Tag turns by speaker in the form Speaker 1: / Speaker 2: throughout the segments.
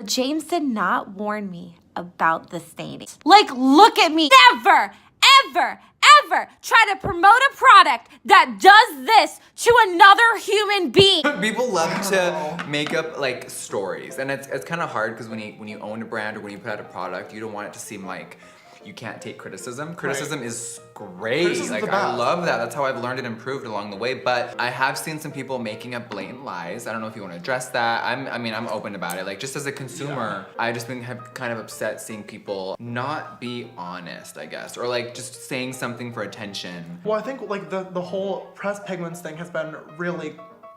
Speaker 1: James did not warn me about the staining. Like, look at me. Never, ever, ever try to promote a product that does this to another human being.
Speaker 2: People love to make up like stories, and it's kind of hard because when you own a brand or when you put out a product, you don't want it to seem like you can't take criticism. Criticism is great. Like, I love that. That's how I've learned and improved along the way. But I have seen some people making up blatant lies. I don't know if you want to address that. I'm open about it. Like, just as a consumer, I just been kind of upset seeing people not be honest, I guess, or like just saying something for attention.
Speaker 3: Well, I think like the whole pressed pigments thing has been really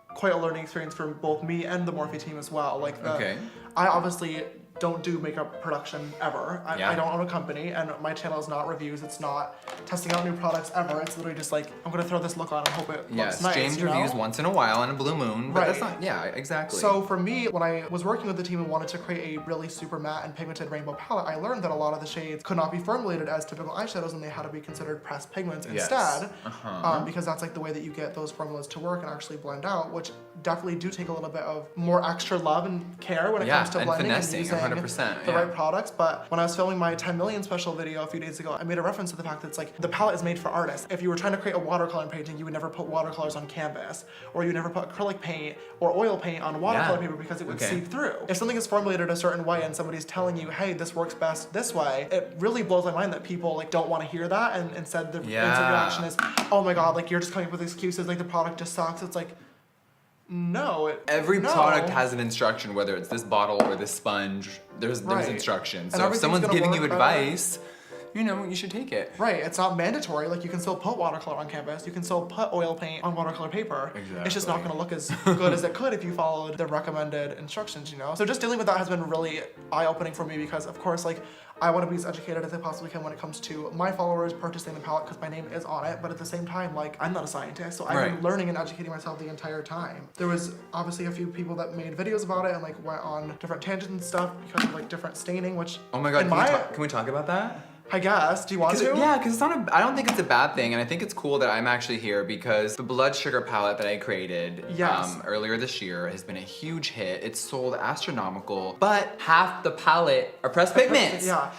Speaker 3: quite a learning experience for both me and the Morphe team as well. Like, I obviously don't do makeup production ever. I don't own a company, and my channel is not reviews. It's not testing out new products ever. It's literally just like, I'm gonna throw this look on and hope it looks nice.
Speaker 2: James reviews once in a while on a blue moon, but that's not, exactly.
Speaker 3: So for me, when I was working with the team and wanted to create a really super matte and pigmented rainbow palette, I learned that a lot of the shades could not be formulated as typical eyeshadows, and they had to be considered pressed pigments instead, because that's like the way that you get those formulas to work and actually blend out, which definitely do take a little bit of more extra love and care when it comes to blending and using
Speaker 2: 100%,
Speaker 3: the right products. But when I was filming my 10 million special video a few days ago, I made a reference to the fact that it's like the palette is made for artists. If you were trying to create a watercolor painting, you would never put watercolors on canvas, or you would never put acrylic paint or oil paint on watercolor paper because it would seep through. If something is formulated a certain way and somebody's telling you, hey, this works best this way, it really blows my mind that people like don't want to hear that, and instead the instant reaction is, oh my god, like you're just coming up with excuses, like the product just sucks. It's like, no.
Speaker 2: Every product has an instruction, whether it's this bottle or this sponge, there's instructions. So if someone's giving you advice, you know, you should take it.
Speaker 3: Right, it's not mandatory. Like, you can still put watercolor on canvas, you can still put oil paint on watercolor paper.
Speaker 2: Exactly.
Speaker 3: It's just not gonna look as good as it could if you followed the recommended instructions, you know? So just dealing with that has been really eye-opening for me because, of course, like, I want to be as educated as I possibly can when it comes to my followers purchasing the palette because my name is on it, but at the same time, like, I'm not a scientist, so I've been learning and educating myself the entire time. There was obviously a few people that made videos about it and like went on different tangents and stuff because of like different staining, which
Speaker 2: oh my god, can we talk about that?
Speaker 3: I guess. Do you want to?
Speaker 2: Yeah, because it's not I don't think it's a bad thing, and I think it's cool that I'm actually here because the Blood Sugar palette that I created earlier this year has been a huge hit. It's sold astronomical, but half the palette are pressed pigments.
Speaker 3: Yeah.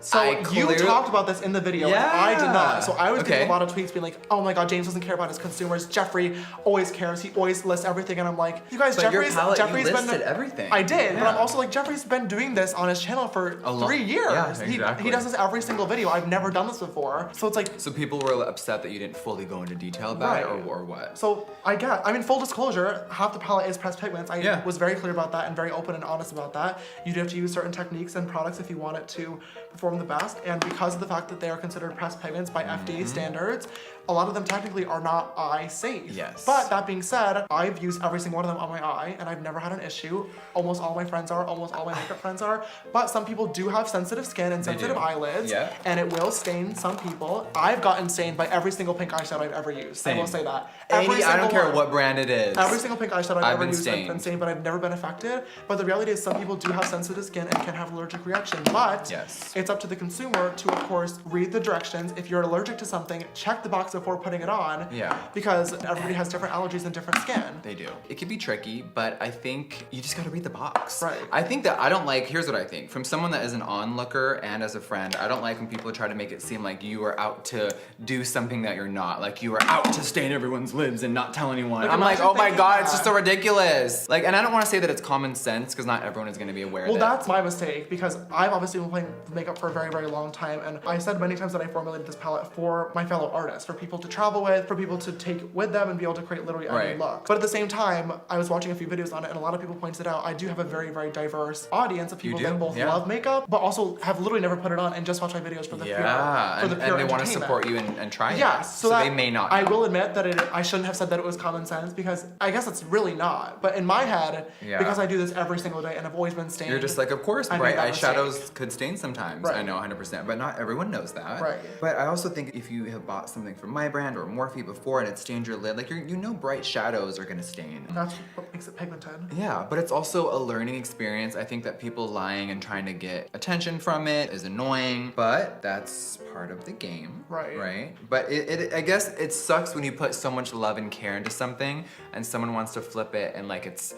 Speaker 3: So you talked about this in the video, and I did not. So I was getting a lot of tweets being like, oh my god, James doesn't care about his consumers. Jeffree always cares. He always lists everything. And I'm like, you guys, Jeffree's
Speaker 2: listed everything.
Speaker 3: I did, but I'm also like, Jeffree's been doing this on his channel for 3 years.
Speaker 2: Yeah, exactly.
Speaker 3: He does this every single video. I've never done this before. So it's like.
Speaker 2: So people were upset that you didn't fully go into detail about it, or what?
Speaker 3: So I mean, full disclosure, half the palette is pressed pigments. I was very clear about that and very open and honest about that. You do have to use certain techniques and products if you want it to perform the best, and because of the fact that they are considered pressed pigments by FDA standards, a lot of them technically are not eye safe.
Speaker 2: Yes.
Speaker 3: But that being said, I've used every single one of them on my eye, and I've never had an issue. Almost all my friends are, almost all my makeup friends are, but some people do have sensitive skin and sensitive eyelids, and it will stain some people. I've gotten stained by every single pink eyeshadow I've ever used. Same. I will say that.
Speaker 2: I don't care what brand it is.
Speaker 3: Every single pink eyeshadow I've ever used, I've been stained, but I've never been affected. But the reality is some people do have sensitive skin and can have allergic reaction, but it's up to the consumer to, of course, read the directions. If you're allergic to something, check the box before putting it on. Because everybody has different allergies and different skin.
Speaker 2: They do. It can be tricky, but I think you just gotta read the box.
Speaker 3: Right.
Speaker 2: I think that I don't like, here's what I think. From someone that is an onlooker and as a friend, I don't like when people try to make it seem like you are out to do something that you're not. Like you are out to stain everyone's lids and not tell anyone. I'm like, oh my god, it's just so ridiculous. Like, and I don't wanna say that it's common sense because not everyone is gonna be aware of it.
Speaker 3: Well, that's my mistake because I've obviously been playing makeup for a very, very long time, and I said many times that I formulated this palette for my fellow artists, for people to travel with, for people to take with them and be able to create literally any look. But at the same time, I was watching a few videos on it and a lot of people pointed out I do have a very, very diverse audience of people that both love makeup, but also have literally never put it on and just watch my videos for the pure
Speaker 2: and they want to support you and try it.
Speaker 3: Yeah, so that,
Speaker 2: they may not.
Speaker 3: I will admit that I shouldn't have said that it was common sense because I guess it's really not. But in my head, because I do this every single day and I've always been stained.
Speaker 2: You're just like, of course, bright eyeshadows could stain sometimes. I know 100%, but not everyone knows that.
Speaker 3: Right.
Speaker 2: But I also think if you have bought something from my brand or Morphe before and it stained your lid, like you know bright shadows are gonna stain.
Speaker 3: That's what makes it pigmented.
Speaker 2: Yeah, but it's also a learning experience. I think that people lying and trying to get attention from it is annoying, but that's part of the game. Right? But I guess it sucks when you put so much love and care into something and someone wants to flip it and like it's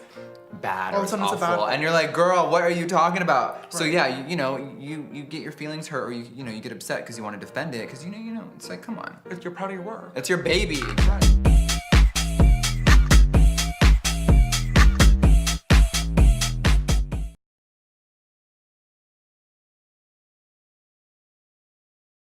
Speaker 2: bad or it's awful. And you're like, girl, what are you talking about? Right. So yeah, you get your feelings hurt or you get upset because you want to defend it because you know, it's like, come on.
Speaker 3: You're proud of your work.
Speaker 2: It's your baby. Right.